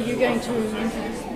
You're going to introduce.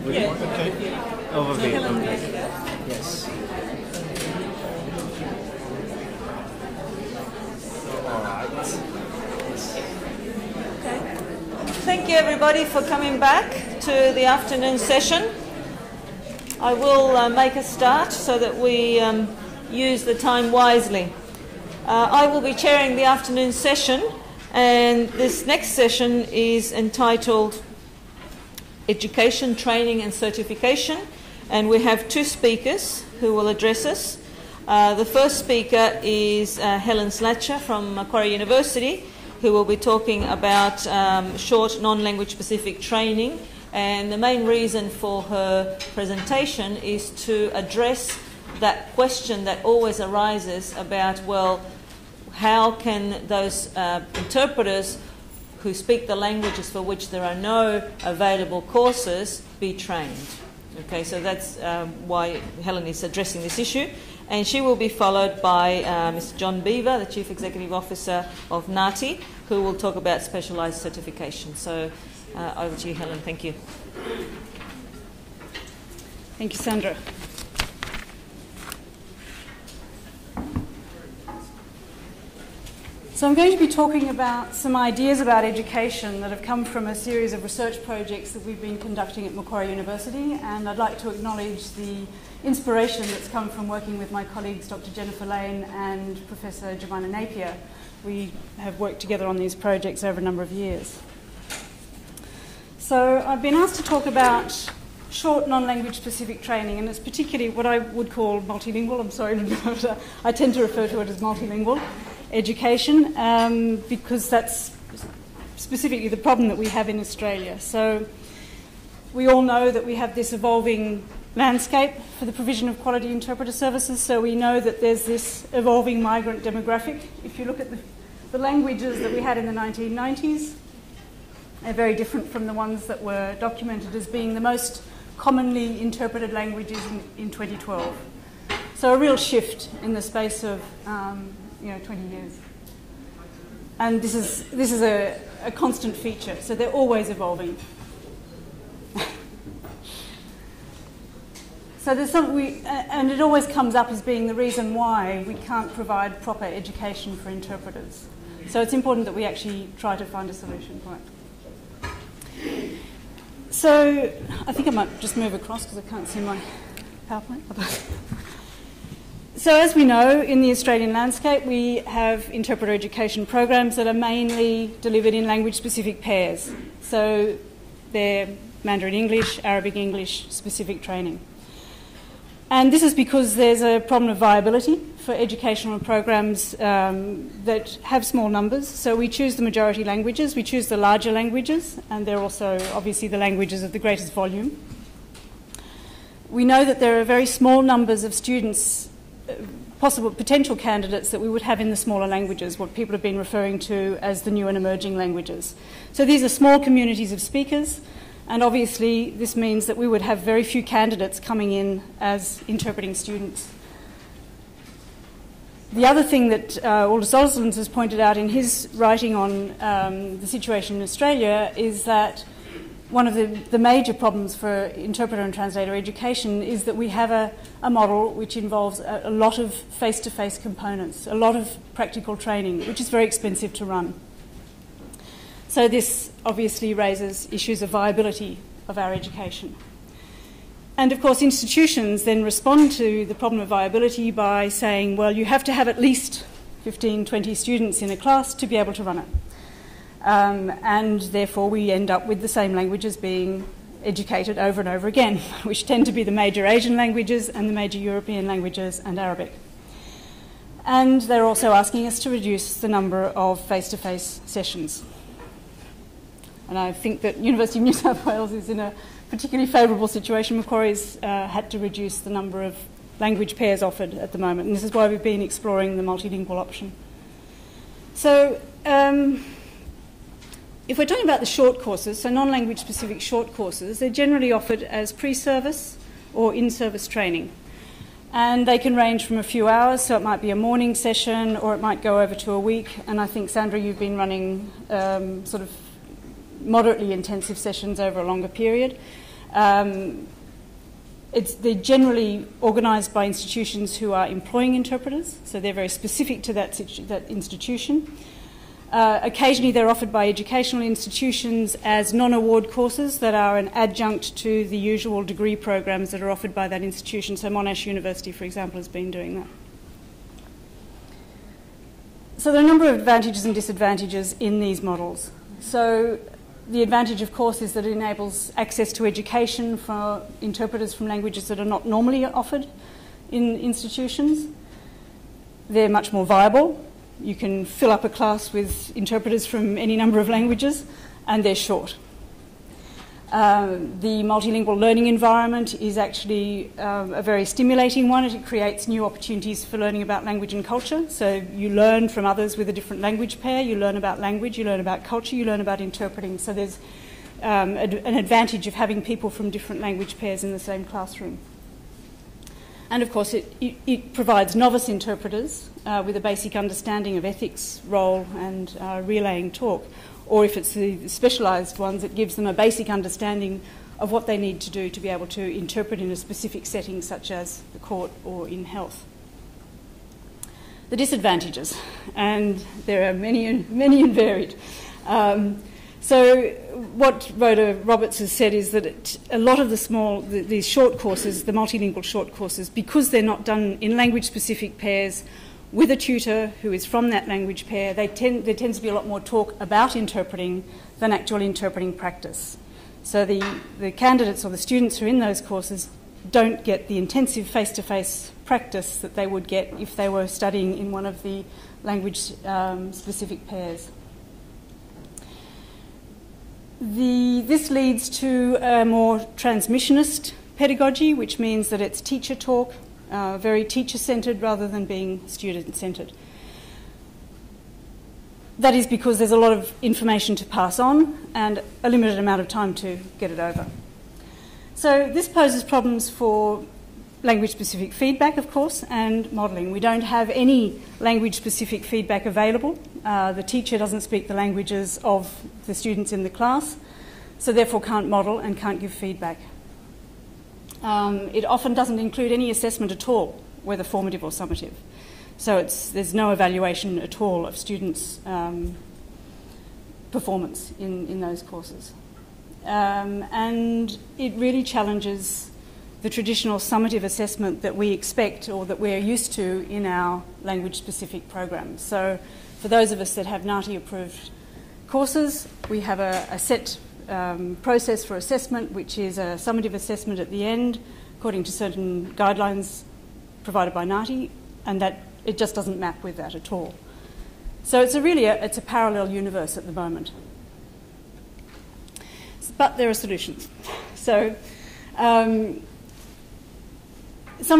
Yeah. Okay. Overview. Okay. Yes. All right. Okay. Thank you, everybody, for coming back to the afternoon session. I will make a start so that we use the time wisely. I will be chairing the afternoon session, and this next session is entitled Education, Training and Certification, and we have two speakers who will address us. The first speaker is Helen Slatcher from Macquarie University, who will be talking about short non-language specific training, and the main reason for her presentation is to address that question that always arises about, well, how can those interpreters who speak the languages for which there are no available courses be trained? Okay, so that's why Helen is addressing this issue. And she will be followed by Mr. John Beaver, the Chief Executive Officer of NAATI, who will talk about specialised certification. So over to you, Helen. Thank you. Thank you, Sandra. So I'm going to be talking about some ideas about education that have come from a series of research projects that we've been conducting at Macquarie University, and I'd like to acknowledge the inspiration that's come from working with my colleagues Dr. Jennifer Lane and Professor Jemina Napier. We have worked together on these projects over a number of years. So I've been asked to talk about short non-language specific training, and it's particularly what I would call multilingual. I'm sorry, I tend to refer to it as multilingual education because that's specifically the problem that we have in Australia. So we all know that we have this evolving landscape for the provision of quality interpreter services, so we know that there's this evolving migrant demographic. If you look at the languages that we had in the 1990s, they're very different from the ones that were documented as being the most commonly interpreted languages in 2012. So a real shift in the space of 20 years. And this is a constant feature, so they're always evolving. So there's and it always comes up as being the reason why we can't provide proper education for interpreters. So it's important that we actually try to find a solution for it. So I think I might just move across because I can't see my PowerPoint. So as we know, in the Australian landscape, we have interpreter education programs that are mainly delivered in language-specific pairs. So they're Mandarin English, Arabic English specific training. And this is because there's a problem of viability for educational programs that have small numbers. So we choose the majority languages, we choose the larger languages, and they're also obviously the languages of the greatest volume. We know that there are very small numbers of students, potential candidates that we would have in the smaller languages, what people have been referring to as the new and emerging languages. So these are small communities of speakers, and obviously this means that we would have very few candidates coming in as interpreting students. The other thing that Aldous Oslands has pointed out in his writing on the situation in Australia is that one of the major problems for interpreter and translator education is that we have a model which involves a lot of face-to-face components, a lot of practical training, which is very expensive to run. So this obviously raises issues of viability of our education. And of course institutions then respond to the problem of viability by saying, well, you have to have at least 15, 20 students in a class to be able to run it. And therefore we end up with the same languages being educated over and over again, which tend to be the major Asian languages and the major European languages and Arabic. And they're also asking us to reduce the number of face-to-face sessions. And I think that University of New South Wales is in a particularly favourable situation. Macquarie's had to reduce the number of language pairs offered at the moment, and this is why we've been exploring the multilingual option. So if we're talking about the short courses, so non-language specific short courses, they're generally offered as pre-service or in-service training. And they can range from a few hours, so it might be a morning session or it might go over to a week. And I think, Sandra, you've been running sort of moderately intensive sessions over a longer period. They're generally organised by institutions who are employing interpreters, so they're very specific to that institution. Occasionally they're offered by educational institutions as non-award courses that are an adjunct to the usual degree programs that are offered by that institution. So Monash University, for example, has been doing that. So there are a number of advantages and disadvantages in these models. So the advantage, of course, is that it enables access to education for interpreters from languages that are not normally offered in institutions. They're much more viable. You can fill up a class with interpreters from any number of languages, and they're short. The multilingual learning environment is actually a very stimulating one. It creates new opportunities for learning about language and culture. So you learn from others with a different language pair, you learn about language, you learn about culture, you learn about interpreting. So there's an advantage of having people from different language pairs in the same classroom. And of course it provides novice interpreters with a basic understanding of ethics, role and relaying talk. Or if it's the specialised ones, it gives them a basic understanding of what they need to do to be able to interpret in a specific setting such as the court or in health. The disadvantages, and there are many and varied. So what Rhoda Roberts has said is that a lot of these short courses, the multilingual short courses, because they're not done in language-specific pairs with a tutor who is from that language pair, there tends to be a lot more talk about interpreting than actual interpreting practice. So the candidates or the students who are in those courses don't get the intensive face-to-face practice that they would get if they were studying in one of the language-specific pairs. This leads to a more transmissionist pedagogy, which means that it's teacher talk, very teacher-centred rather than being student-centred. That is because there's a lot of information to pass on and a limited amount of time to get it over. So this poses problems for language-specific feedback, of course, and modelling. We don't have any language-specific feedback available. The teacher doesn't speak the languages of the students in the class, so therefore can't model and can't give feedback. It often doesn't include any assessment at all, whether formative or summative. So there's no evaluation at all of students' performance in those courses. And it really challenges the traditional summative assessment that we expect or that we're used to in our language-specific programs. So for those of us that have NAATI-approved courses, we have a set process for assessment, which is a summative assessment at the end, according to certain guidelines provided by NAATI, and that it just doesn't map with that at all. So it's a parallel universe at the moment. But there are solutions. So some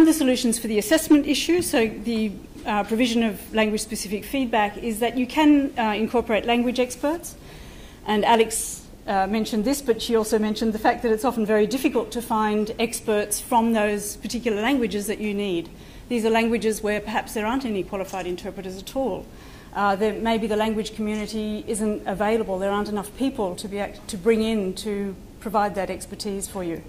of the solutions for the assessment issue, so the provision of language-specific feedback, is that you can incorporate language experts. And Alex mentioned this, but she also mentioned the fact that it's often very difficult to find experts from those particular languages that you need. These are languages where perhaps there aren't any qualified interpreters at all. Maybe the language community isn't available. There aren't enough people to bring in to provide that expertise for you.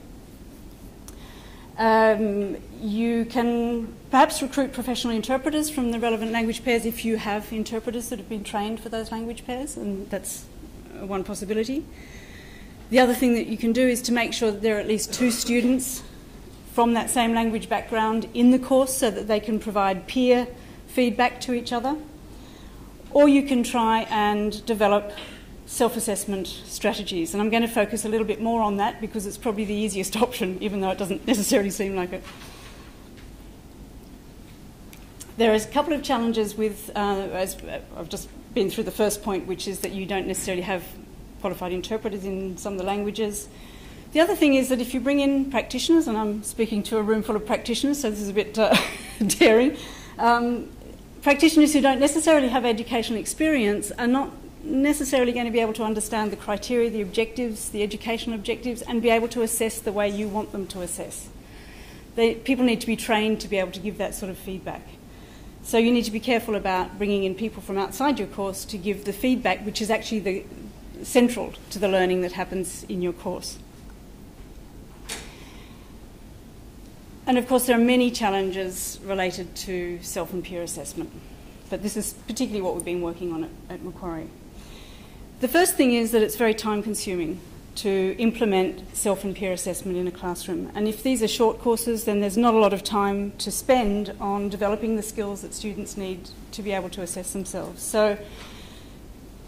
You can perhaps recruit professional interpreters from the relevant language pairs if you have interpreters that have been trained for those language pairs, and that's one possibility. The other thing that you can do is to make sure that there are at least 2 students from that same language background in the course so that they can provide peer feedback to each other. Or you can try and develop self-assessment strategies. And I'm going to focus a little bit more on that because it's probably the easiest option, even though it doesn't necessarily seem like it. There is a couple of challenges with, as I've just been through the first point, which is that you don't necessarily have qualified interpreters in some of the languages. The other thing is that if you bring in practitioners, and I'm speaking to a room full of practitioners, so this is a bit daring, practitioners who don't necessarily have educational experience are not necessarily going to be able to understand the criteria, the objectives, the educational objectives, and be able to assess the way you want them to assess. People need to be trained to be able to give that sort of feedback. So you need to be careful about bringing in people from outside your course to give the feedback, which is actually central to the learning that happens in your course. And of course there are many challenges related to self and peer assessment, but this is particularly what we've been working on at Macquarie. The first thing is that it's very time consuming to implement self and peer assessment in a classroom, and if these are short courses then there's not a lot of time to spend on developing the skills that students need to be able to assess themselves. So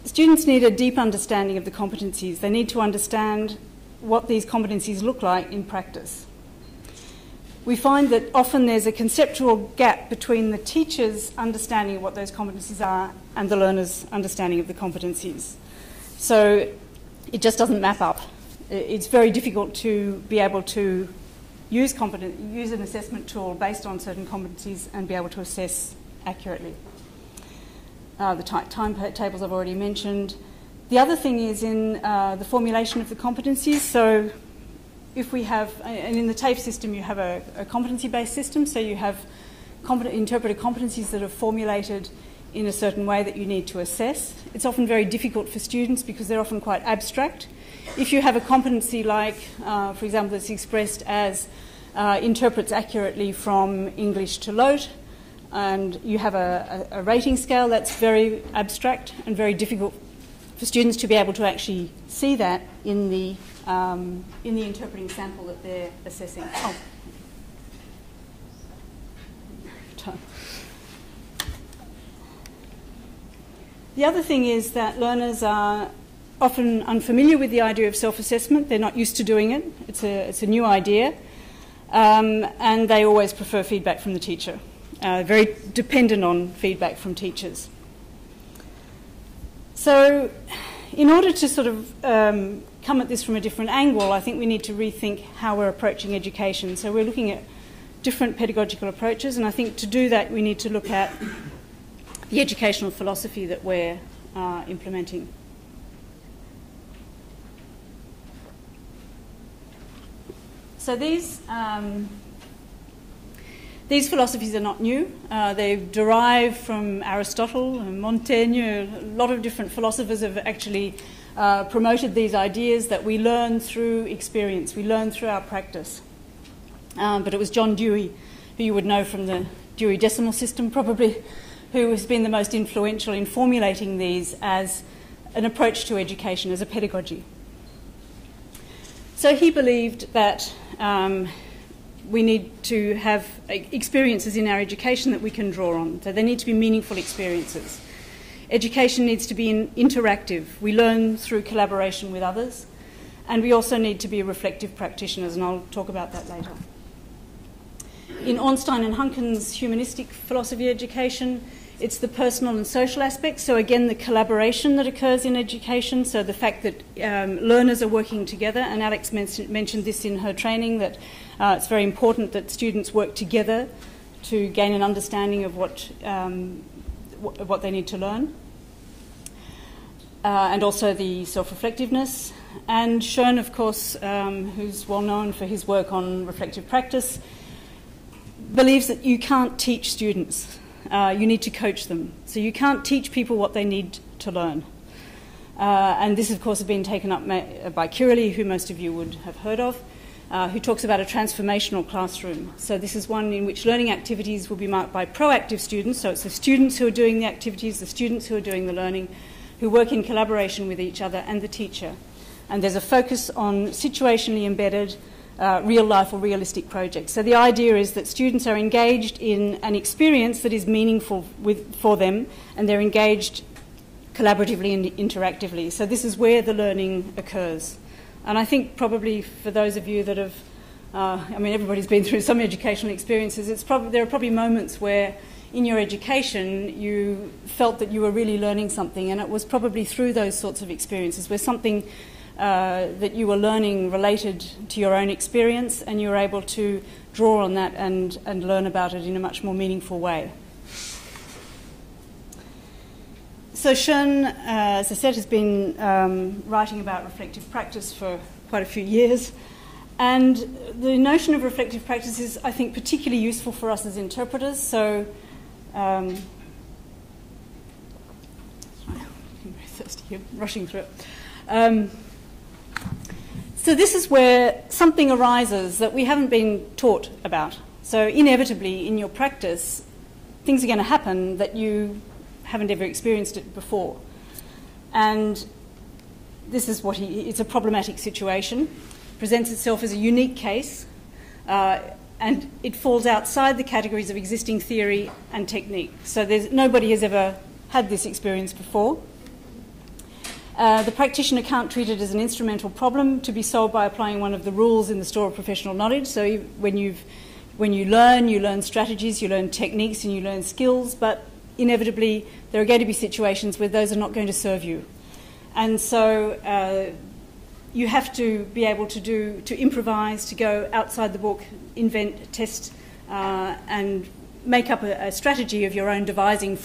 students need a deep understanding of the competencies. They need to understand what these competencies look like in practice. We find that often there's a conceptual gap between the teacher's understanding of what those competencies are and the learner's understanding of the competencies. So it just doesn't map up. It's very difficult to be able to use an assessment tool based on certain competencies and be able to assess accurately. The timetables I've already mentioned. The other thing is in the formulation of the competencies. So if we have, and in the TAFE system you have a competency-based system, so you have interpreted competencies that are formulated in a certain way that you need to assess. It's often very difficult for students because they're often quite abstract. If you have a competency like, for example, that's expressed as interprets accurately from English to LOTE, and you have a rating scale, that's very abstract and very difficult for students to be able to actually see that in the interpreting sample that they're assessing. Oh. The other thing is that learners are often unfamiliar with the idea of self-assessment. They're not used to doing it. It's a new idea. And they always prefer feedback from the teacher. Very dependent on feedback from teachers. So in order to sort of come at this from a different angle, I think we need to rethink how we're approaching education. So we're looking at different pedagogical approaches, and I think to do that we need to look at the educational philosophy that we're implementing. So these philosophies are not new. They've derived from Aristotle and Montaigne. A lot of different philosophers have actually promoted these ideas that we learn through experience, we learn through our practice. But it was John Dewey, who you would know from the Dewey Decimal System probably, who has been the most influential in formulating these as an approach to education, as a pedagogy. So he believed that we need to have experiences in our education that we can draw on. So there need to be meaningful experiences. Education needs to be interactive. We learn through collaboration with others. And we also need to be reflective practitioners, and I'll talk about that later. In Ornstein and Hunken's humanistic philosophy of education, it's the personal and social aspects. So again, the collaboration that occurs in education, so the fact that learners are working together, and Alex mentioned this in her training, that it's very important that students work together to gain an understanding of what they need to learn. And also the self-reflectiveness. And Schoen, of course, who's well known for his work on reflective practice, believes that you can't teach students. You need to coach them. So you can't teach people what they need to learn. And this, of course, has been taken up by Kiraly, who most of you would have heard of, who talks about a transformational classroom. So this is one in which learning activities will be marked by proactive students. So it's the students who are doing the activities, the students who are doing the learning, who work in collaboration with each other and the teacher. And there's a focus on situationally embedded real-life or realistic projects. So the idea is that students are engaged in an experience that is meaningful for them, and they're engaged collaboratively and interactively. So this is where the learning occurs. And I think probably for those of you that have, everybody's been through some educational experiences, there are probably moments where in your education you felt that you were really learning something, and it was probably through those sorts of experiences where something that you were learning related to your own experience, and you were able to draw on that and learn about it in a much more meaningful way. So Schoen, as I said, has been writing about reflective practice for quite a few years, and the notion of reflective practice is, I think, particularly useful for us as interpreters. So I'm very thirsty here, rushing through it. So this is where something arises that we haven't been taught about. So inevitably in your practice, things are going to happen that you haven't ever experienced it before. And this is it's a problematic situation, presents itself as a unique case, and it falls outside the categories of existing theory and technique. So nobody has ever had this experience before. The practitioner can't treat it as an instrumental problem to be solved by applying one of the rules in the store of professional knowledge. So when you learn strategies, you learn techniques, and you learn skills, but inevitably there are going to be situations where those are not going to serve you. And so you have to be able to improvise, to go outside the book, invent, test, and make up a strategy of your own devising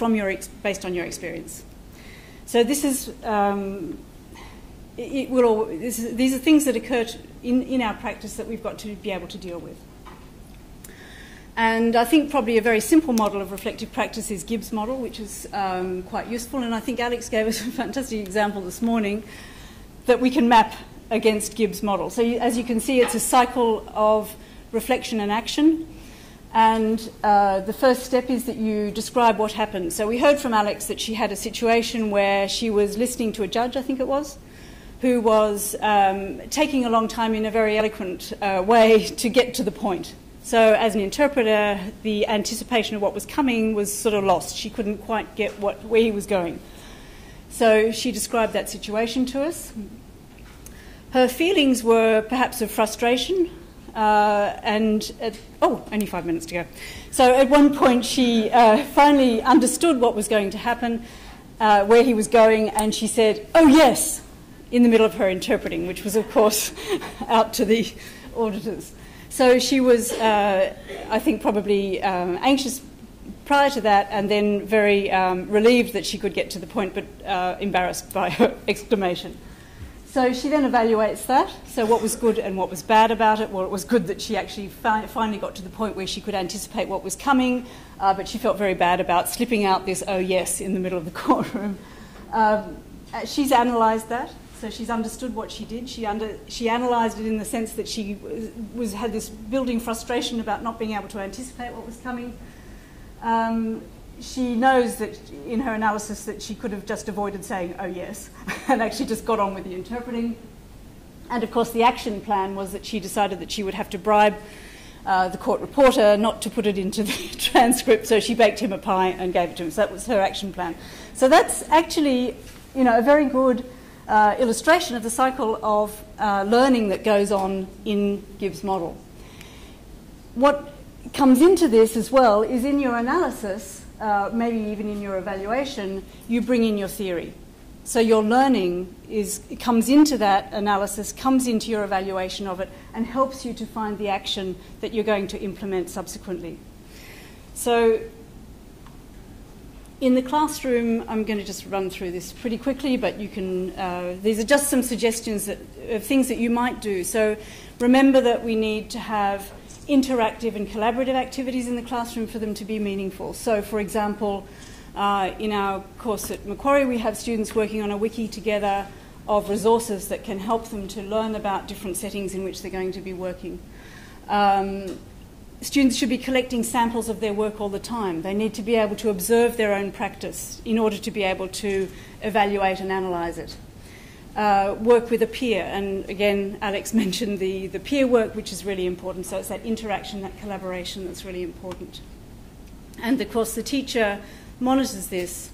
based on your experience. So this is, these are things that occur in our practice that we've got to be able to deal with. And I think probably a very simple model of reflective practice is Gibbs' model, which is quite useful. And I think Alex gave us a fantastic example this morning that we can map against Gibbs' model. So as you can see, it's a cycle of reflection and action. And the first step is that you describe what happened. So we heard from Alex that she had a situation where she was listening to a judge, I think it was, who was taking a long time in a very eloquent way to get to the point. So as an interpreter, the anticipation of what was coming was sort of lost. She couldn't quite get where he was going. So she described that situation to us. Her feelings were perhaps of frustration, only 5 minutes to go. So at one point she finally understood what was going to happen, where he was going, and she said, "Oh yes," in the middle of her interpreting, which was of course out to the auditors. So she was, I think, probably anxious prior to that, and then very relieved that she could get to the point, but embarrassed by her exclamation. So she then evaluates that, so what was good and what was bad about it. Well, it was good that she actually finally got to the point where she could anticipate what was coming, but she felt very bad about slipping out this "oh yes" in the middle of the courtroom. She's analysed that, so she's understood what she did. She analysed it in the sense that she had this building frustration about not being able to anticipate what was coming. She knows that in her analysis that she could have just avoided saying "oh yes" and actually just got on with the interpreting. And of course the action plan was that she decided that she would have to bribe the court reporter not to put it into the transcript, so she baked him a pie and gave it to him. So that was her action plan. So that's actually, a very good illustration of the cycle of learning that goes on in Gibbs' model. What comes into this as well is in your analysis, maybe even in your evaluation, you bring in your theory. So your learning comes into that analysis, comes into your evaluation of it, and helps you to find the action that you're going to implement subsequently. So in the classroom, I'm going to just run through this pretty quickly, but you can, these are just some suggestions of things that you might do. So remember that we need to have interactive and collaborative activities in the classroom for them to be meaningful. So, for example, in our course at Macquarie, we have students working on a wiki together of resources that can help them to learn about different settings in which they're going to be working. Students should be collecting samples of their work all the time. They need to be able to observe their own practice in order to be able to evaluate and analyse it. Work with a peer, and again Alex mentioned the peer work, which is really important. So it's that interaction, that collaboration that's really important. And of course the teacher monitors this,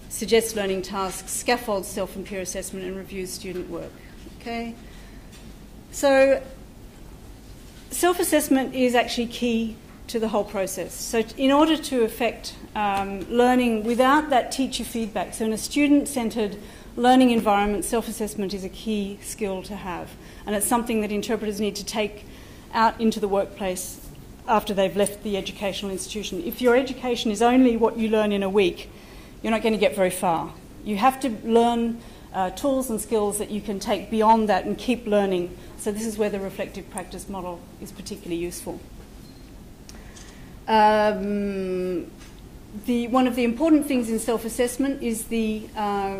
suggests learning tasks, scaffolds self and peer assessment, and reviews student work. Okay, so self-assessment is actually key to the whole process. So in order to affect learning without that teacher feedback, so in a student-centred learning environment, self-assessment is a key skill to have, and it's something that interpreters need to take out into the workplace after they've left the educational institution. If your education is only what you learn in a week, you're not going to get very far. You have to learn tools and skills that you can take beyond that and keep learning. So this is where the reflective practice model is particularly useful. One of the important things in self-assessment is the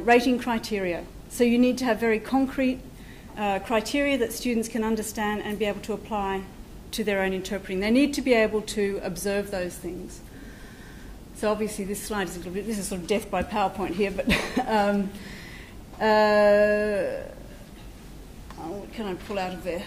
rating criteria. So you need to have very concrete criteria that students can understand and be able to apply to their own interpreting. They need to be able to observe those things. So obviously this slide is a little bit, this is sort of death by PowerPoint here, but what can I pull out of there?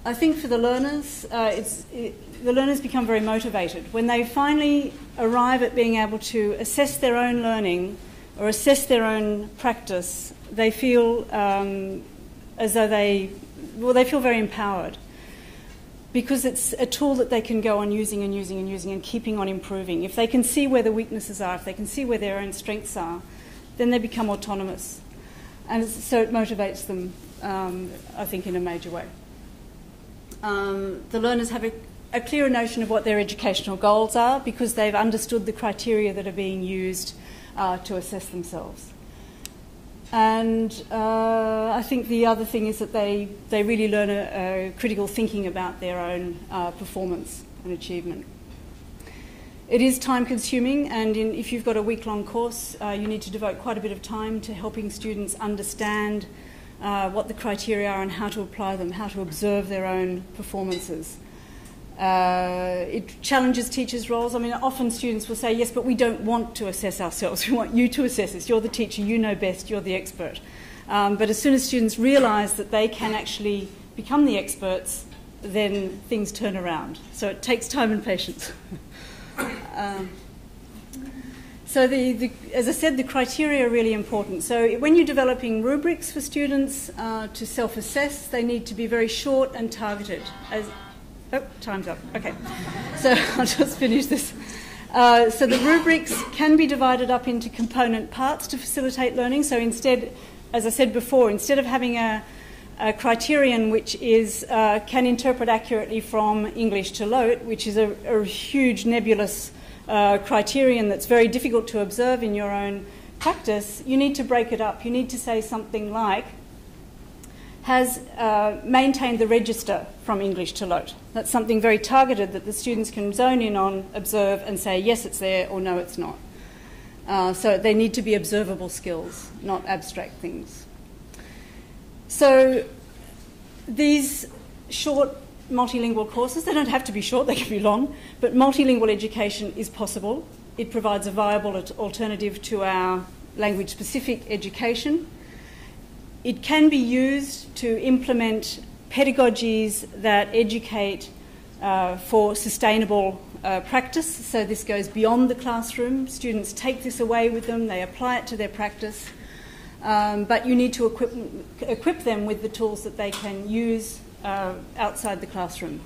I think for the learners, the learners become very motivated. When they finally arrive at being able to assess their own learning or assess their own practice, they feel as though they feel very empowered, because it's a tool that they can go on using and using and using and keeping on improving. If they can see where the weaknesses are, if they can see where their own strengths are, then they become autonomous. And so it motivates them, I think, in a major way. The learners have a clearer notion of what their educational goals are because they've understood the criteria that are being used to assess themselves. And I think the other thing is that they really learn a critical thinking about their own performance and achievement. It is time consuming, and if you've got a week-long course, you need to devote quite a bit of time to helping students understand what the criteria are and how to apply them, how to observe their own performances. It challenges teachers' roles. I mean, often students will say, yes, but we don't want to assess ourselves. We want you to assess us. You're the teacher, you know best, you're the expert. But as soon as students realise that they can actually become the experts, then things turn around. So it takes time and patience. So as I said, the criteria are really important. So when you're developing rubrics for students to self-assess, they need to be very short and targeted. Time's up. Okay. So I'll just finish this. So the rubrics can be divided up into component parts to facilitate learning. So instead, as I said before, instead of having a criterion which is can interpret accurately from English to LOTE, which is a huge nebulous criterion that's very difficult to observe in your own practice, you need to break it up. You need to say something like, has maintained the register from English to LOTE. That's something very targeted that the students can zone in on, observe, and say, yes, it's there, or no, it's not. So they need to be observable skills, not abstract things. So these short multilingual courses, they don't have to be short, they can be long, but multilingual education is possible. It provides a viable alternative to our language-specific education. It can be used to implement pedagogies that educate for sustainable practice. So this goes beyond the classroom. Students take this away with them, they apply it to their practice, but you need to equip them with the tools that they can use outside the classroom.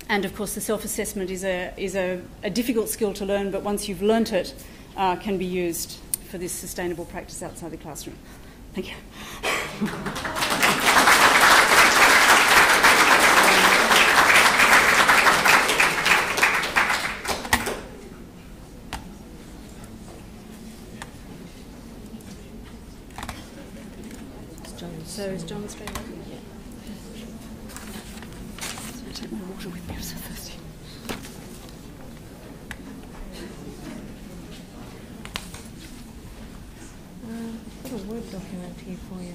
And of course the self-assessment is a difficult skill to learn, but once you've learnt it, can be used for this sustainable practice outside the classroom. Thank you. So is John straight over? Yeah. So I take my water with me, I'm so thirsty. I've got a Word document here for you.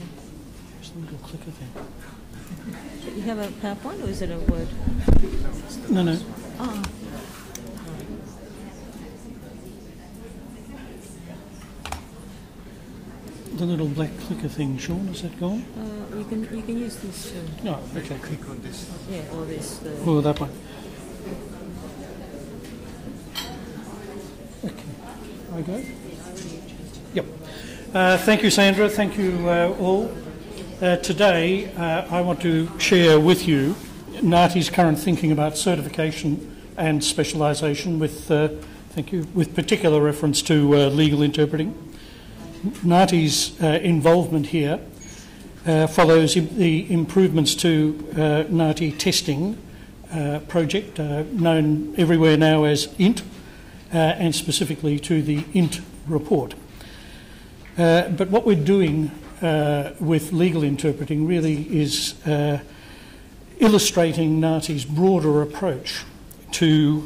There's a little clicker thing. You have a PowerPoint or is it a Word? No. Oh. The little black clicker thing, Sean, is that gone? You can use this too. No, okay. Click on this. Yeah, or this. Or that one. Okay. I go? Yep. Thank you, Sandra. Thank you all. Today, I want to share with you NAATI's current thinking about certification and specialisation with, thank you, with particular reference to legal interpreting. NAATI's involvement here follows the improvements to NAATI testing project, known everywhere now as INT, and specifically to the INT report. But what we're doing with legal interpreting really is illustrating NAATI's broader approach to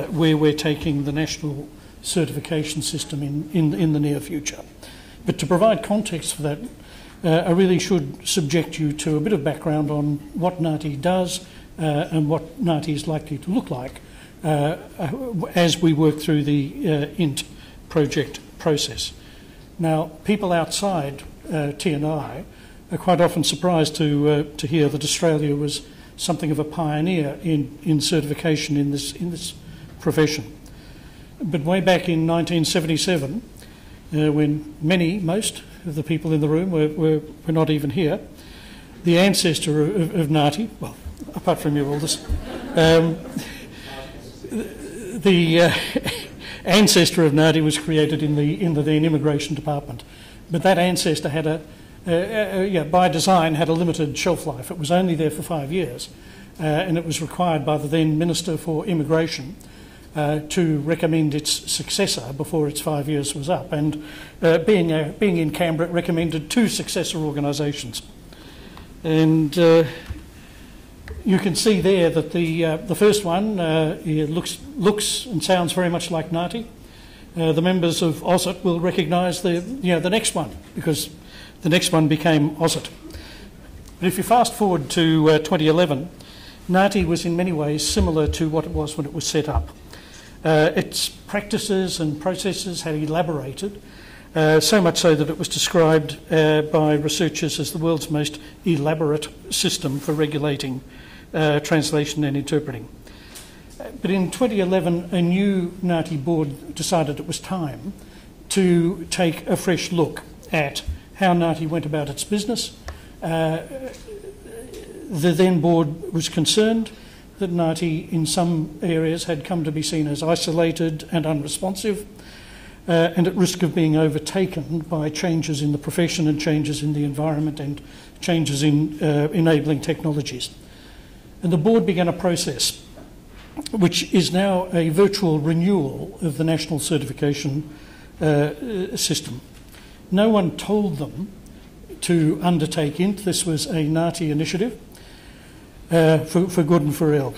where we're taking the national certification system in the near future. But to provide context for that, I really should subject you to a bit of background on what NAATI does and what NAATI is likely to look like as we work through the INT project process. Now, people outside T&I are quite often surprised to hear that Australia was something of a pioneer in certification in this profession. But way back in 1977, when most of the people in the room were not even here, the ancestor of NAATI, well, apart from you all this, the ancestor of NAATI was created in the then Immigration Department. But that ancestor had by design had a limited shelf life. It was only there for 5 years, and it was required by the then Minister for Immigration to recommend its successor before its 5 years was up. And being in Canberra, it recommended 2 successor organisations. And you can see there that the first one looks and sounds very much like NAATI. The members of AUSIT will recognise the next one, because the next one became AUSIT. But if you fast forward to 2011, NAATI was in many ways similar to what it was when it was set up. Its practices and processes had elaborated, so much so that it was described by researchers as the world's most elaborate system for regulating translation and interpreting. But in 2011, a new NAATI board decided it was time to take a fresh look at how NAATI went about its business. The then board was concerned that NAATI in some areas had come to be seen as isolated and unresponsive, and at risk of being overtaken by changes in the profession and changes in the environment and changes in enabling technologies. And the board began a process which is now a virtual renewal of the national certification system. No one told them to undertake INT. This was a NAATI initiative for good and for ill.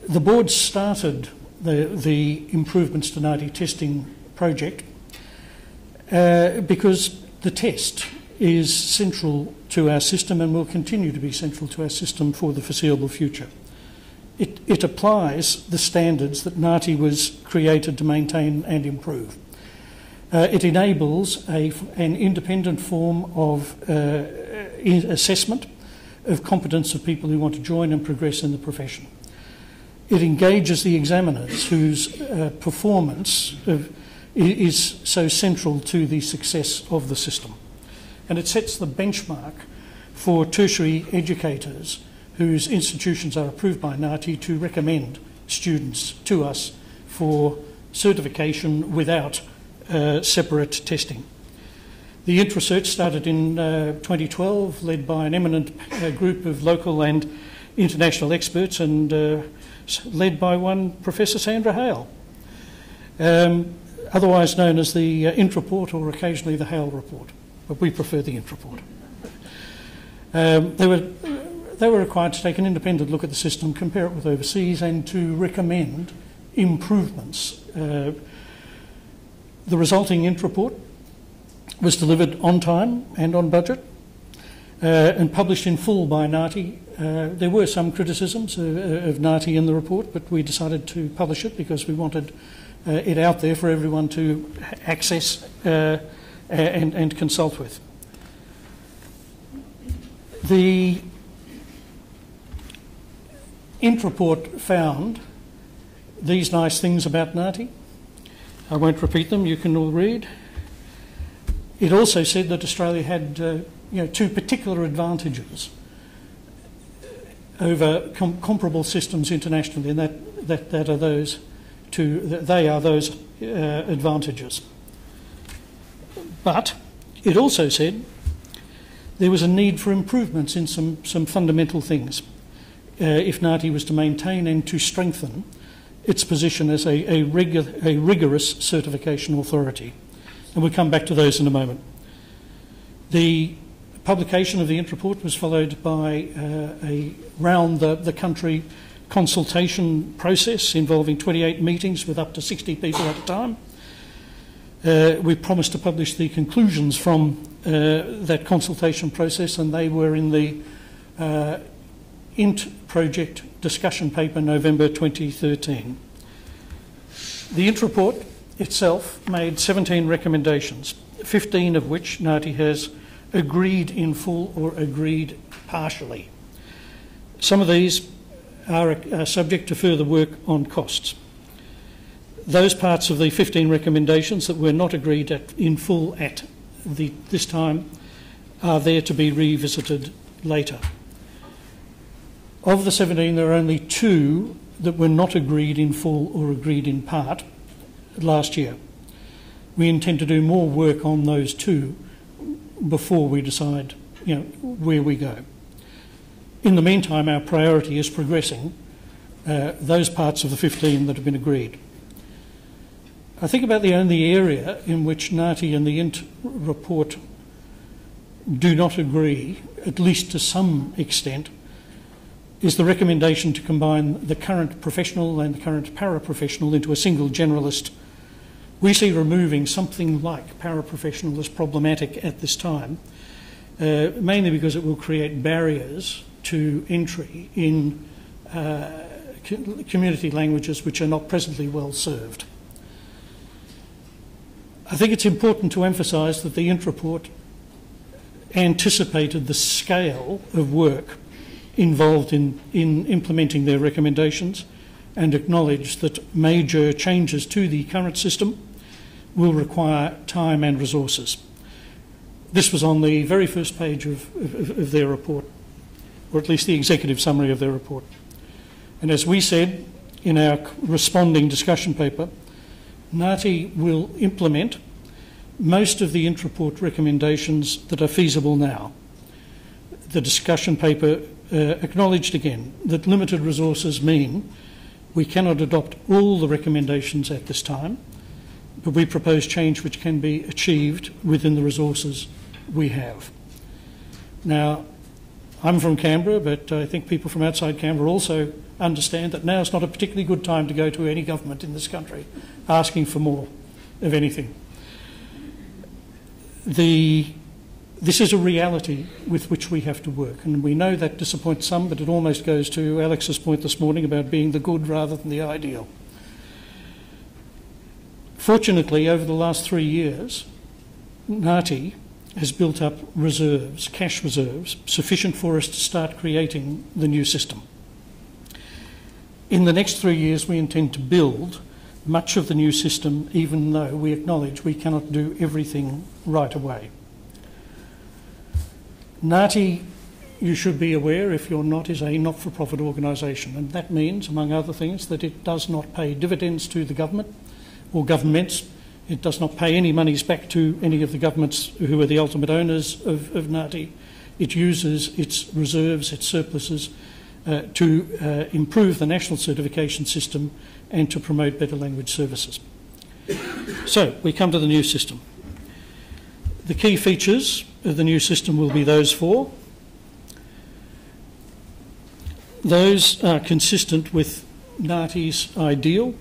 The board started the improvements to NAATI testing project because the test is central to our system and will continue to be central to our system for the foreseeable future. It applies the standards that NAATI was created to maintain and improve. It enables an independent form of assessment of competence of people who want to join and progress in the profession. It engages the examiners whose performance is so central to the success of the system. And it sets the benchmark for tertiary educators whose institutions are approved by NAATI to recommend students to us for certification without separate testing. The INT research started in 2012, led by an eminent group of local and international experts and led by one Professor Sandra Hale, otherwise known as the INT report or occasionally the Hale report, but we prefer the INT report. They were required to take an independent look at the system, compare it with overseas, and to recommend improvements. The resulting INT report was delivered on time and on budget and published in full by NAATI. There were some criticisms of NAATI in the report, but we decided to publish it because we wanted it out there for everyone to access and consult with. The INT report found these nice things about NAATI. I won't repeat them, you can all read. It also said that Australia had two particular advantages over comparable systems internationally, and they are those advantages. But it also said there was a need for improvements in some fundamental things if NAATI was to maintain and to strengthen its position as a rigorous certification authority. And we'll come back to those in a moment. The publication of the INT report was followed by a round-the-country consultation process involving 28 meetings with up to 60 people at a time. We promised to publish the conclusions from that consultation process, and they were in the INT project discussion paper, November 2013. The INT report itself made 17 recommendations, 15 of which NAATI has agreed in full or agreed partially. Some of these are subject to further work on costs. Those parts of the 15 recommendations that were not agreed in full at this time are there to be revisited later. Of the 17, there are only 2 that were not agreed in full or agreed in part last year. We intend to do more work on those 2 before we decide, where we go. In the meantime, our priority is progressing those parts of the 15 that have been agreed. I think about the only area in which NAATI and the INT report do not agree, at least to some extent, is the recommendation to combine the current professional and the current paraprofessional into a single generalist. We see removing something like paraprofessional as problematic at this time, mainly because it will create barriers to entry in community languages which are not presently well served. I think it's important to emphasise that the INT report anticipated the scale of work involved in implementing their recommendations and acknowledge that major changes to the current system will require time and resources. This was on the very first page of their report, or at least the executive summary of their report. And as we said in our responding discussion paper, NAATI will implement most of the inter-report recommendations that are feasible now. The discussion paper acknowledged again that limited resources mean we cannot adopt all the recommendations at this time, but we propose change which can be achieved within the resources we have. Now, I'm from Canberra, but I think people from outside Canberra also understand that now is not a particularly good time to go to any government in this country asking for more of anything. This is a reality with which we have to work, and we know that disappoints some, but it almost goes to Alex's point this morning about being the good rather than the ideal. Fortunately, over the last 3 years, NAATI has built up reserves, cash reserves, sufficient for us to start creating the new system. In the next 3 years, we intend to build much of the new system, even though we acknowledge we cannot do everything right away. NAATI, you should be aware, if you're not, is a not-for-profit organisation, and that means, among other things, that it does not pay dividends to the government or governments. It does not pay any monies back to any of the governments who are the ultimate owners of NAATI. It uses its reserves, its surpluses, to improve the national certification system and to promote better language services. So, we come to the new system. The key features of the new system will be those four. Those are consistent with NAATI's ideal,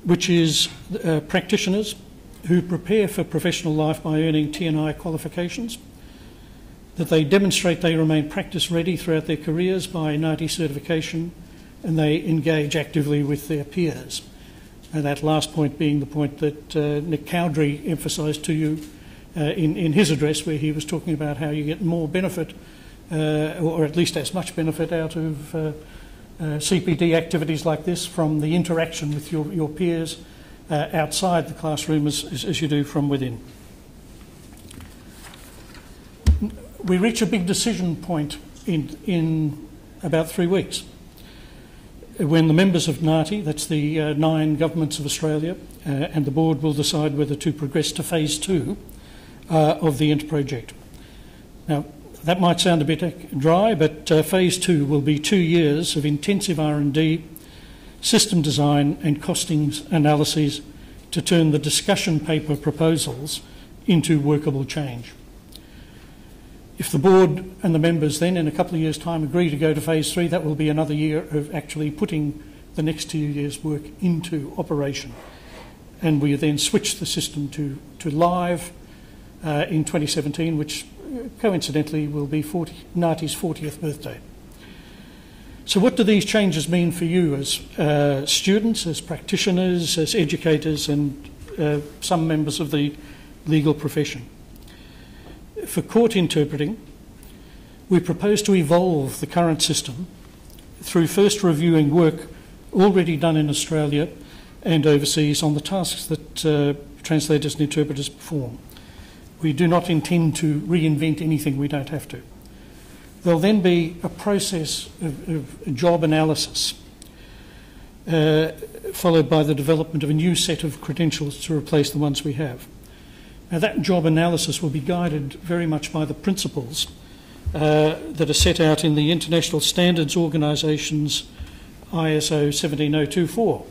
which is practitioners who prepare for professional life by earning T&I qualifications, that they demonstrate they remain practice ready throughout their careers by NAATI certification, and they engage actively with their peers. And that last point being the point that Nick Cowdery emphasised to you in his address, where he was talking about how you get more benefit, or at least as much benefit out of CPD activities like this from the interaction with your peers outside the classroom as you do from within. We reach a big decision point in about 3 weeks, when the members of NAATI, that's the 9 governments of Australia, and the board will decide whether to progress to phase 2 of the project. Now, that might sound a bit dry, but phase 2 will be 2 years of intensive R&D, system design and costings analyses to turn the discussion paper proposals into workable change. If the board and the members then, in a couple of years' time, agree to go to phase 3, that will be another year of actually putting the next 2 years' work into operation. And we then switch the system to live in 2017, which coincidentally will be NAATI's 40th birthday. So what do these changes mean for you as students, as practitioners, as educators, and some members of the legal profession? For court interpreting, we propose to evolve the current system through first reviewing work already done in Australia and overseas on the tasks that translators and interpreters perform. We do not intend to reinvent anything we don't have to. There'll then be a process of job analysis, followed by the development of a new set of credentials to replace the ones we have. Now, that job analysis will be guided very much by the principles that are set out in the International Standards Organisation's ISO 17024,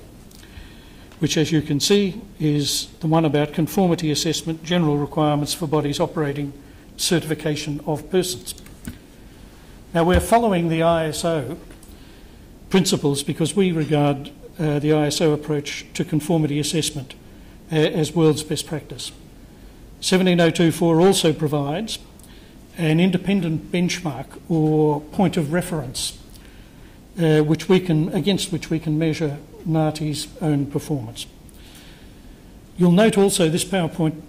which, as you can see, is the one about conformity assessment, general requirements for bodies operating, certification of persons. Now, we're following the ISO principles because we regard the ISO approach to conformity assessment as world's best practice. 17024 also provides an independent benchmark or point of reference against which we can measure NAATI's own performance. You'll note also this PowerPoint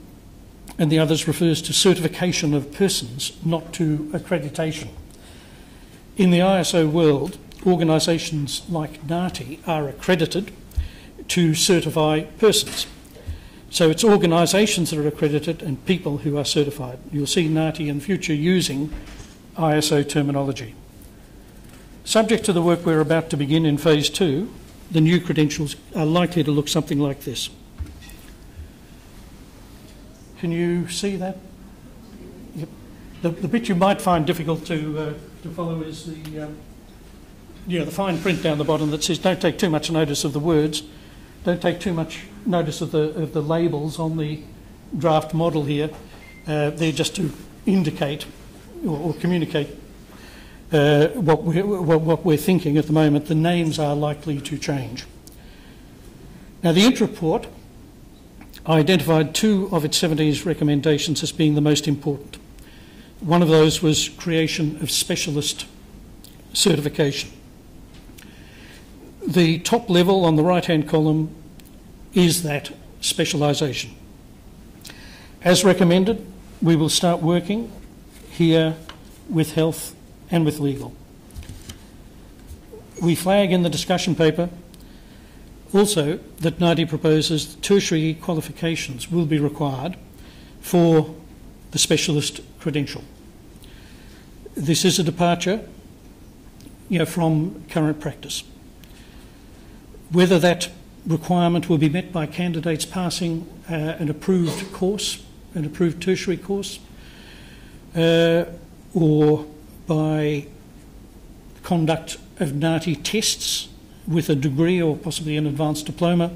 and the others refers to certification of persons, not to accreditation. In the ISO world, organisations like NAATI are accredited to certify persons. So it's organisations that are accredited and people who are certified. You'll see NAATI in future using ISO terminology. Subject to the work we're about to begin in phase 2, the new credentials are likely to look something like this. Can you see that? Yep. The bit you might find difficult to follow is the fine print down the bottom that says don't take too much notice of the words, don't take too much notice of the labels on the draft model here. They're just to indicate or communicate what we're thinking at the moment. The names are likely to change. Now, the INT report identified 2 of its 70 recommendations as being the most important. One of those was creation of specialist certification. The top level on the right-hand column is that specialisation. As recommended, we will start working here with health and with legal. We flag in the discussion paper also that NAATI proposes that tertiary qualifications will be required for the specialist credential. This is a departure from current practice. Whether that requirement will be met by candidates passing an approved course, an approved tertiary course, or by conduct of NAATI tests with a degree or possibly an advanced diploma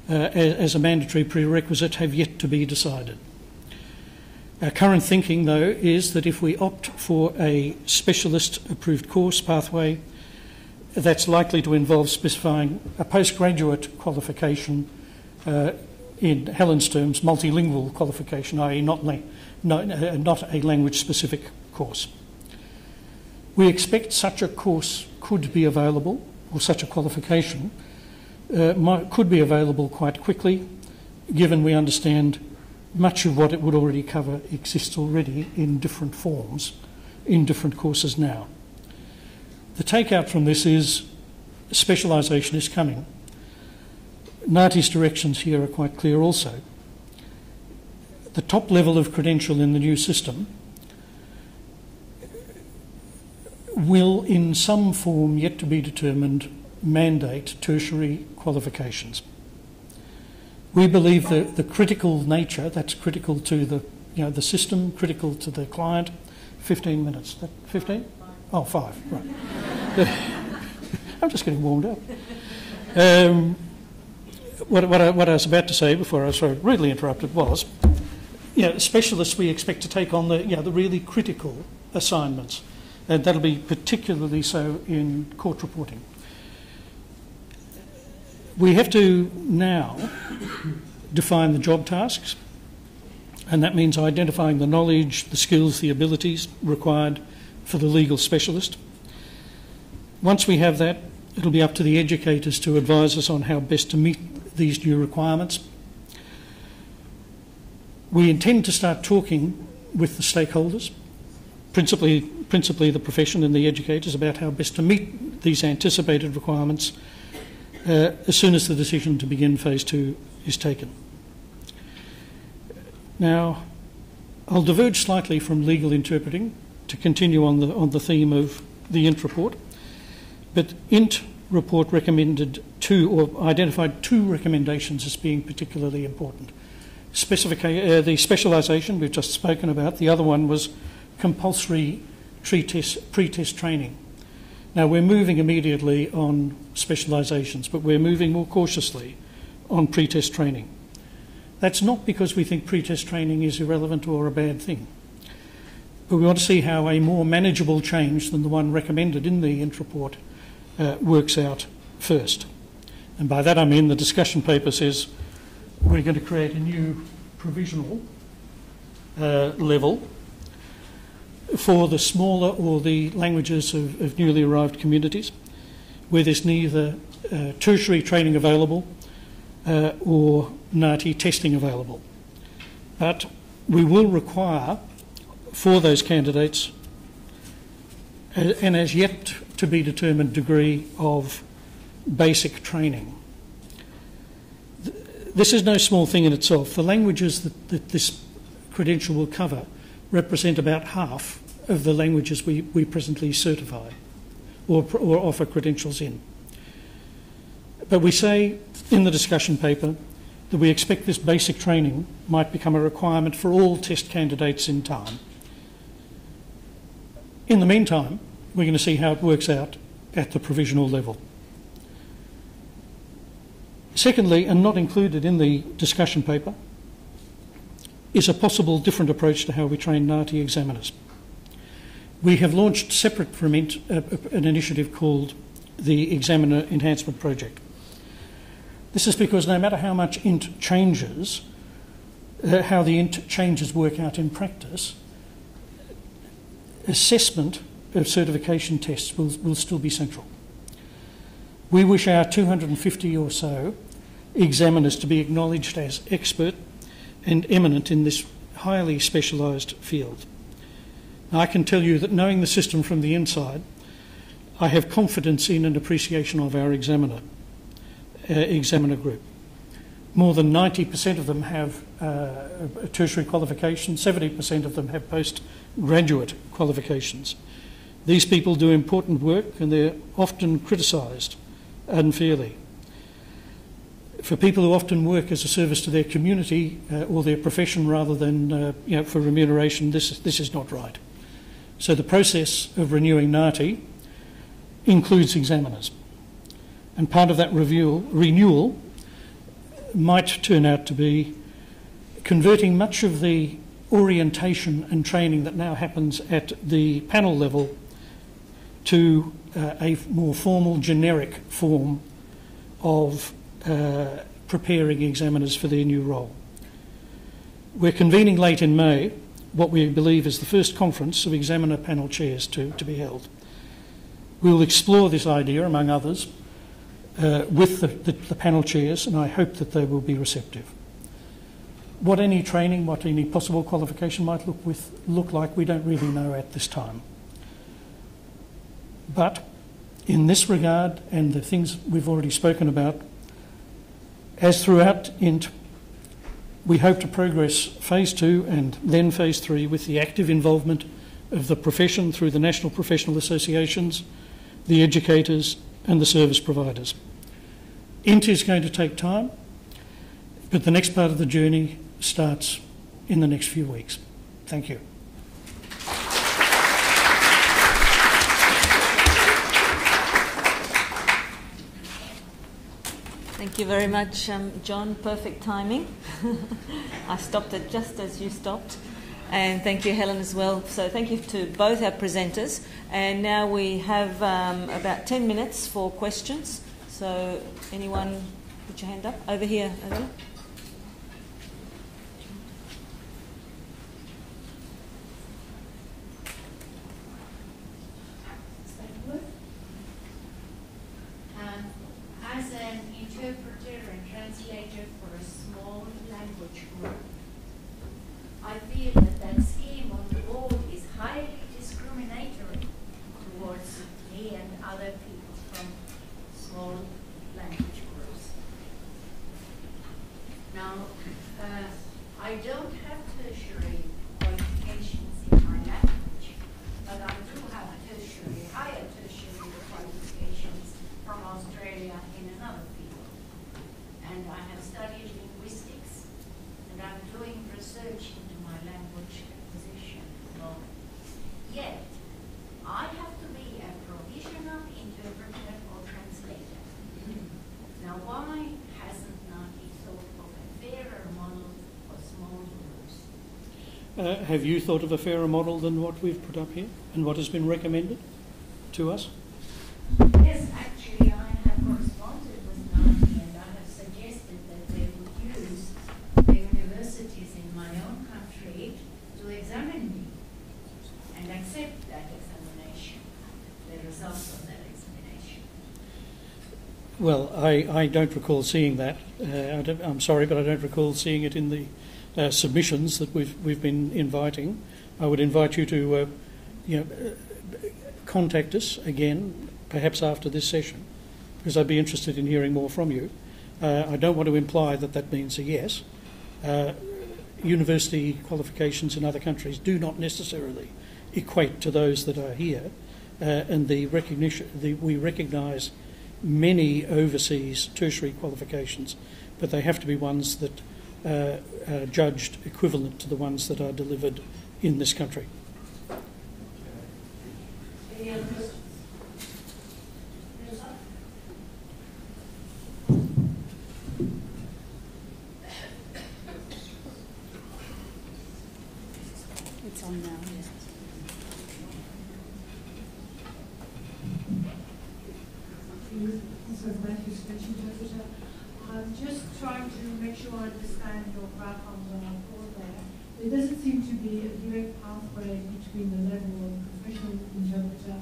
as a mandatory prerequisite, have yet to be decided. Our current thinking, though, is that if we opt for a specialist approved course pathway, that's likely to involve specifying a postgraduate qualification, in Helen's terms, multilingual qualification, i.e. not a language-specific course. We expect such a course could be available, or such a qualification could be available quite quickly, given we understand much of what it would already cover exists already in different forms, in different courses now. The takeout from this is specialisation is coming. NAATI's directions here are quite clear also. The top level of credential in the new system will, in some form yet to be determined, mandate tertiary qualifications. We believe that the critical nature, that's critical to the system, critical to the client. 15 minutes. 15? Oh, 5, right. I'm just getting warmed up. What I was about to say before I was so rudely interrupted was, specialists we expect to take on the really critical assignments. And that'll be particularly so in court reporting. We have to now define the job tasks, and that means identifying the knowledge, the skills, the abilities required for the legal specialist. Once we have that, it'll be up to the educators to advise us on how best to meet these new requirements. We intend to start talking with the stakeholders, principally the profession and the educators, about how best to meet these anticipated requirements as soon as the decision to begin phase 2 is taken. Now, I'll diverge slightly from legal interpreting to continue on the theme of the INT report, but INT report recommended identified 2 recommendations as being particularly important. The specialisation we've just spoken about. The other one was compulsory pre-test training. Now, we're moving immediately on specialisations, but we're moving more cautiously on pre-test training. That's not because we think pre-test training is irrelevant or a bad thing, but we want to see how a more manageable change than the one recommended in the INT report works out first. And by that I mean the discussion paper says we're going to create a new provisional level for the smaller or the languages of newly arrived communities, where there's neither tertiary training available or NAATI testing available. But we will require for those candidates and as yet to be determined degree of basic training. This is no small thing in itself. The languages that this credential will cover represent about half of the languages we presently certify or offer credentials in. But we say in the discussion paper that we expect this basic training might become a requirement for all test candidates in time. In the meantime, we're going to see how it works out at the provisional level. Secondly, and not included in the discussion paper, is a possible different approach to how we train NAATI examiners. We have launched, separate from INT, an initiative called the Examiner Enhancement Project. This is because no matter how much INT changes, how the INT changes work out in practice, assessment of certification tests will still be central. We wish our 250 or so examiners to be acknowledged as expert and eminent in this highly specialised field. Now, I can tell you that knowing the system from the inside, I have confidence in and appreciation of our examiner group. More than 90% of them have a tertiary qualification, 70% of them have postgraduate qualifications. These people do important work and they're often criticised unfairly. For people who often work as a service to their community or their profession rather than for remuneration, this is not right. So the process of renewing NAATI includes examiners. And part of that renewal might turn out to be converting much of the orientation and training that now happens at the panel level to a more formal, generic form of preparing examiners for their new role. We're convening late in May what we believe is the first conference of examiner panel chairs to be held. We'll explore this idea, among others, with the panel chairs, and I hope that they will be receptive. What any training, what any possible qualification might look like, we don't really know at this time. But in this regard, and the things we've already spoken about, as throughout INT, we hope to progress phase 2 and then phase 3 with the active involvement of the profession through the national professional associations, the educators and the service providers. INT is going to take time, but the next part of the journey starts in the next few weeks. Thank you. Thank you very much, John. Perfect timing. I stopped it just as you stopped. And thank you, Helen, as well. So thank you to both our presenters. And now we have about 10 minutes for questions. So anyone, put your hand up. Over here, Adela. As an interpreter and translator for a small language group, I feel that scheme on the board is highly discriminatory towards me and other people from small language groups. Now, I don't have tertiary qualifications in my language, but I do have higher tertiary qualifications from Australia in another field. And I have studied linguistics, and I'm doing research into my language acquisition. Yet, I have to be a provisional interpreter or translator. Now, why hasn't NAATI thought of a fairer model for small groups? Have you thought of a fairer model than what we've put up here and what has been recommended to us? Yes, actually, I have corresponded with NAATI and I have suggested that they would use the universities in my own country to examine me and accept that examination, the results of that examination. Well, I don't recall seeing that. I'm sorry, but I don't recall seeing it in the submissions that we've been inviting. I would invite you to contact us again, perhaps after this session, because I'd be interested in hearing more from you. I don't want to imply that that means a yes. University qualifications in other countries do not necessarily equate to those that are here, and we recognise many overseas tertiary qualifications, but they have to be ones that are judged equivalent to the ones that are delivered in this country. Any other questions? It's on now, yes. This is Matthew Spencer, interpreter. I'm just trying to make sure I understand your graph on the board there. There doesn't seem to be a direct pathway between the level of professional interpreter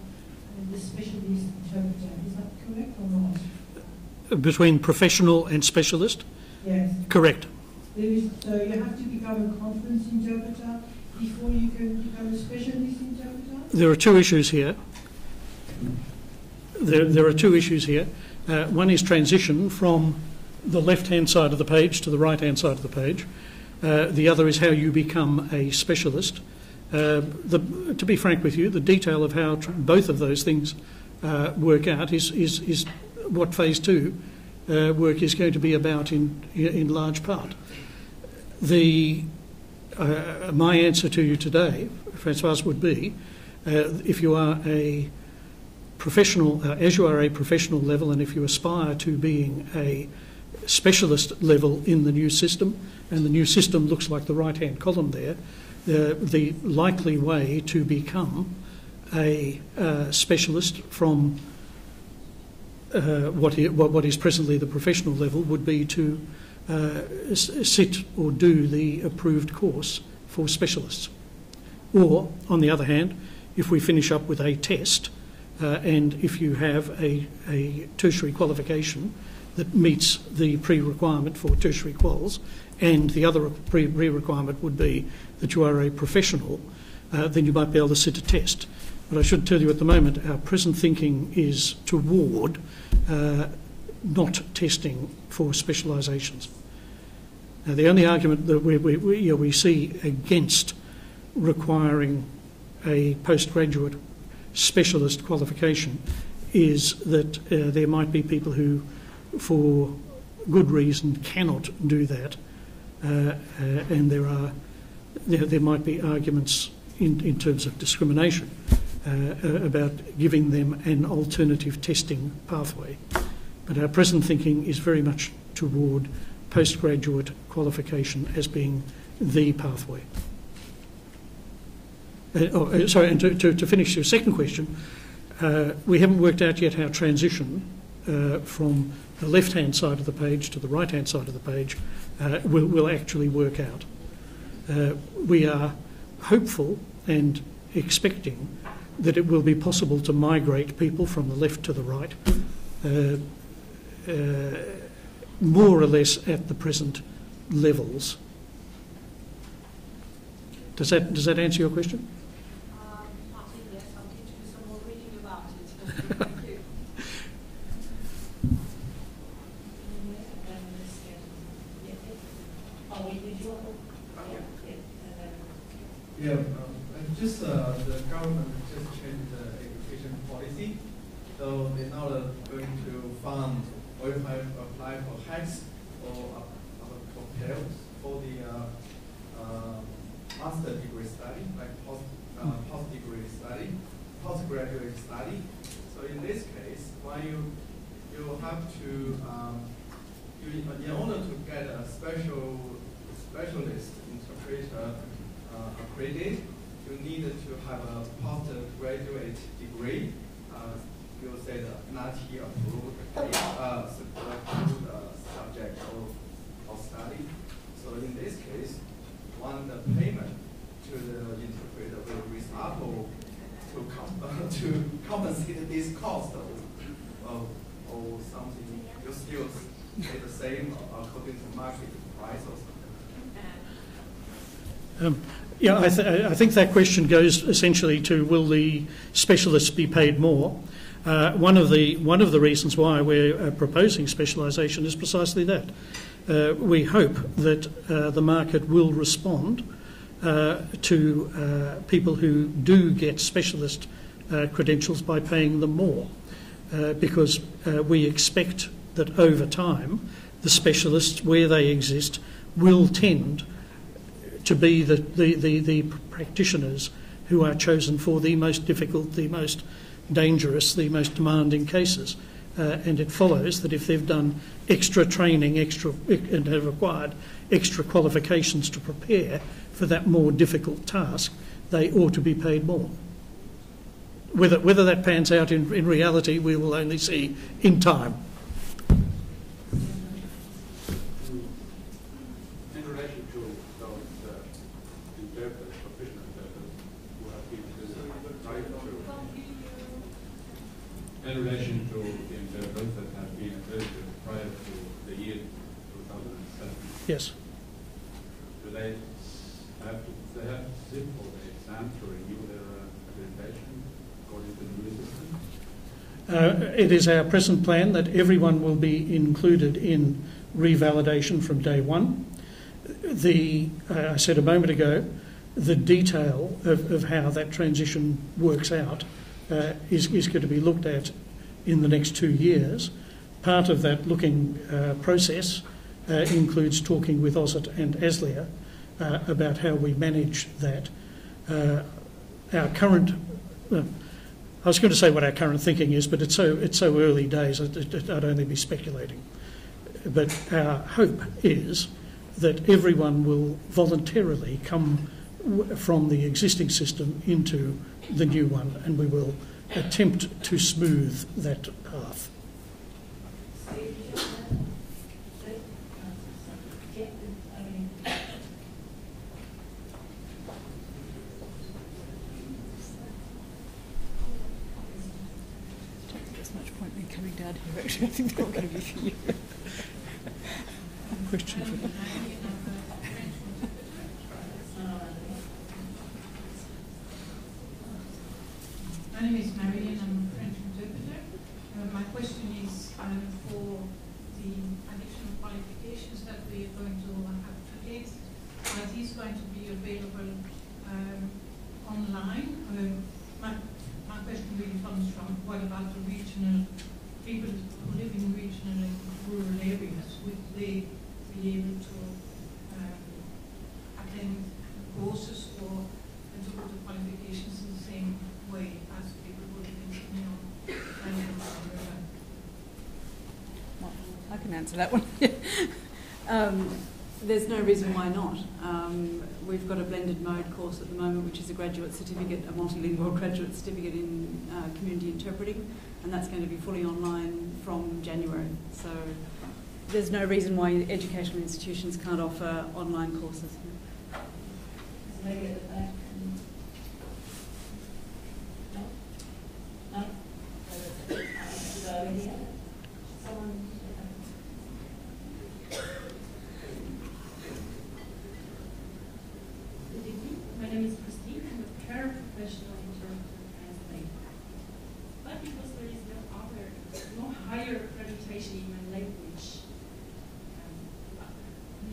and the specialist interpreter. Is that correct or not? Between professional and specialist? Yes. Correct. So you have to become a conference interpreter before you can become a specialist interpreter? There are two issues here. There are two issues here. One is transition from the left-hand side of the page to the right-hand side of the page. The other is how you become a specialist. To be frank with you, the detail of how both of those things work out is what phase 2 work is going to be about in large part. My answer to you today, Francoise, would be if you are a professional, as you are a professional level, and if you aspire to being a specialist level in the new system, and the new system looks like the right-hand column there, the likely way to become a specialist from what is presently the professional level would be to sit or do the approved course for specialists. Or, on the other hand, if we finish up with a test, and if you have a tertiary qualification that meets the pre-requirement for tertiary quals, and the other pre-requirement would be that you are a professional, then you might be able to sit a test. But I should tell you at the moment, our present thinking is toward not testing for specialisations. Now, the only argument that we see against requiring a postgraduate specialist qualification is that there might be people who, for good reason, cannot do that, and there might be arguments in terms of discrimination about giving them an alternative testing pathway. But our present thinking is very much toward postgraduate qualification as being the pathway. Sorry, and to finish your second question, we haven't worked out yet how transition from the left-hand side of the page to the right-hand side of the page will actually work out. We are hopeful and expecting that it will be possible to migrate people from the left to the right, more or less at the present levels. Does that answer your question? Partly, yes. I'll need to do some more reading about it. Thank you. Just the government just changed the education policy, so they're not going to fund or you have applied for HECS or Pell for the master degree study, like post-degree study, postgraduate study. So in this case, when you have to, in order to get a specialist interpreter accredited, you need to have a postgraduate degree. You say the NATI approved subject of study. So in this case, when the payment to the interpreter will reasonable to compensate this cost or something, you still pay the same according to market price or something. Yeah, I think that question goes essentially to, will the specialists be paid more? One of the reasons why we're proposing specialisation is precisely that. We hope that the market will respond to people who do get specialist credentials by paying them more, because we expect that over time the specialists, where they exist, will tend to be the practitioners who are chosen for the most difficult, the most dangerous, the most demanding cases. And it follows that if they've done extra training, and have acquired extra qualifications to prepare for that more difficult task, they ought to be paid more. Whether that pans out in reality, we will only see in time. In relation to those interpreters, professional interpreters, who have been tried to, in relation to the interpreters that have been accredited prior to the year 2007, Yes. do they have to sit for the exam to renew their accreditation according to the new system? It is our present plan that everyone will be included in revalidation from day one. I said a moment ago, the detail of how that transition works out is going to be looked at in the next 2 years. Part of that looking process includes talking with AUSIT and ASLEA about how we manage that. Our current, I was going to say what our current thinking is, but it's so early days, I'd only be speculating. But our hope is that everyone will voluntarily come from the existing system into the new one, and we will attempt to smooth that path. Coming down here, actually, I think they're all going to be for you. Question for you. My name is Marianne, I'm a French interpreter. My question is for the additional qualifications that we are going to have to get. Are these going to be available online? My question really comes from, what about the regional people who live in regional and rural areas? Would they be able to attend courses or do the qualifications in the same way as people who live in I can answer that one. There's no reason why not. We've got a blended mode course at the moment, which is a graduate certificate, a multilingual graduate certificate in community interpreting, and that's going to be fully online from January. So there's no reason why educational institutions can't offer online courses. Maybe at the back. No? Over here. Someone. Good evening. My name is Christine. I'm a paraprofessional interpreter and translator. But because there is no higher accreditation in my language,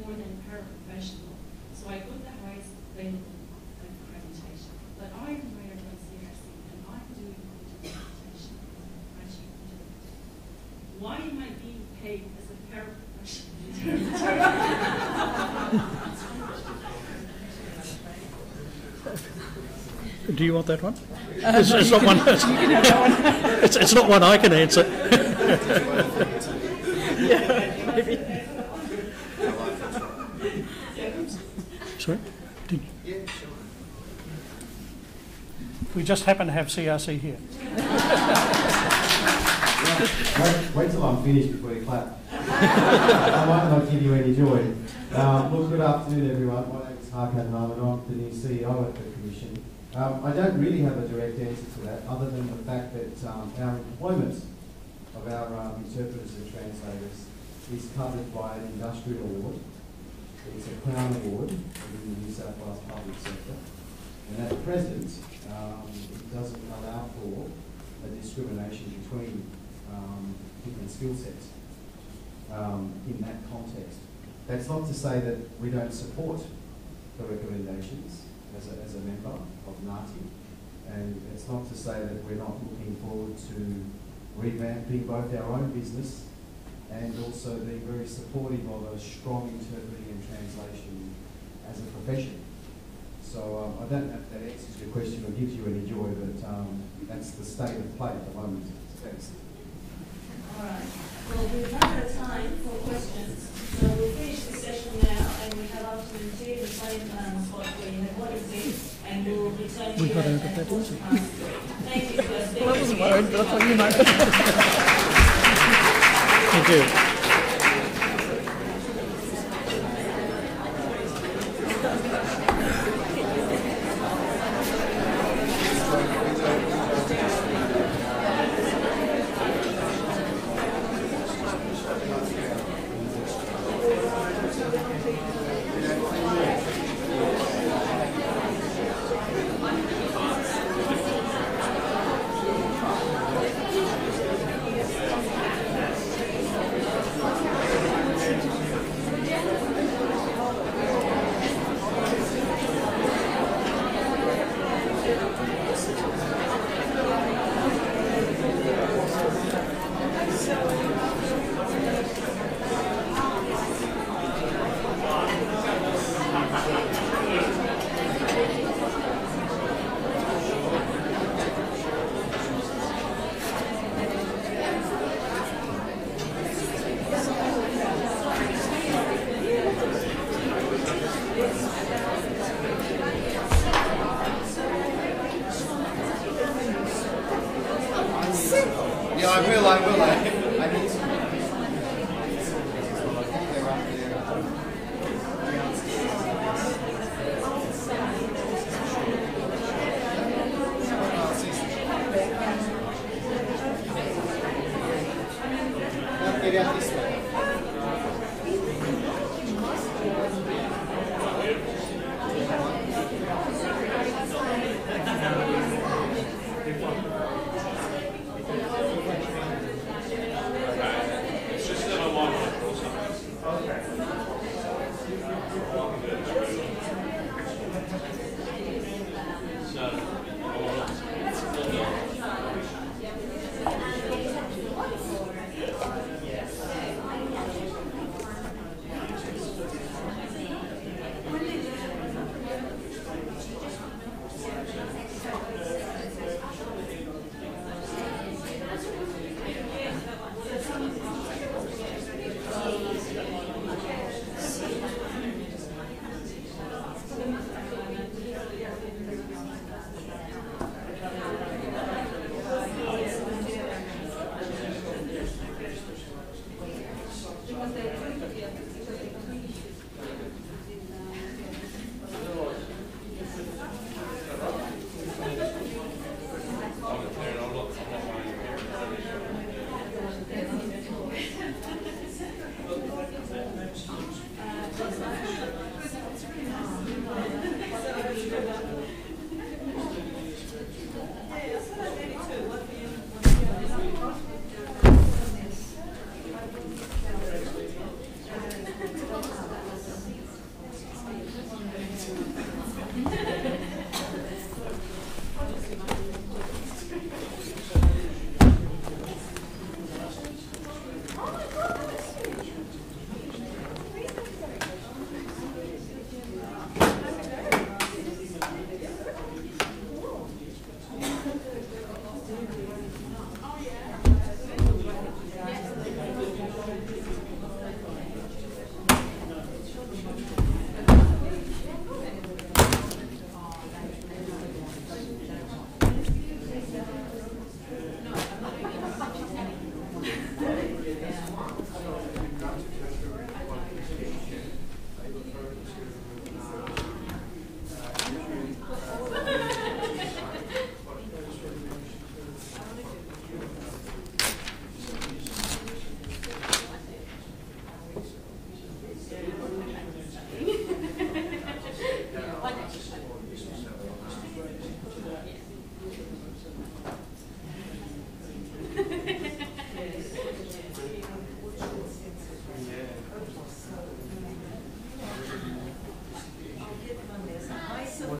more than paraprofessional, so I got the highest available accreditation. But I'm hired by CRC and I'm doing interpretation as a French interpreter. Why am I being paid as a paraprofessional interpreter? Do you want that one? It's not one. It's not one I can answer. Yeah, maybe. Sorry? We just happen to have CRC here. Wait till I'm finished before you clap. I might not give you any joy. Look, good afternoon, everyone. My name is Hakan Rahman. I'm the new CEO at the Commission. I don't really have a direct answer to that, other than the fact that our employment of our interpreters and translators is covered by an industrial award. It's a Crown Award within the New South Wales public sector, and at present it doesn't allow for a discrimination between different skill sets in that context. That's not to say that we don't support the recommendations as a member of NAATI, and it's not to say that we're not looking forward to revamping both our own business and also being very supportive of a strong interpreting and translation as a profession. So I don't know if that answers your question or gives you any joy, but that's the state of play at the moment. Thanks. All right. Well, we've run out of time for questions, so we'll finish the session now, and we have afternoon tea in the same spot where you have what is it, and we'll return to you at 1:15. Thank you for speaking. Well, I wasn't worried, but I thought you might. Thank you. Yeah, I will. I need to. Get out this way. So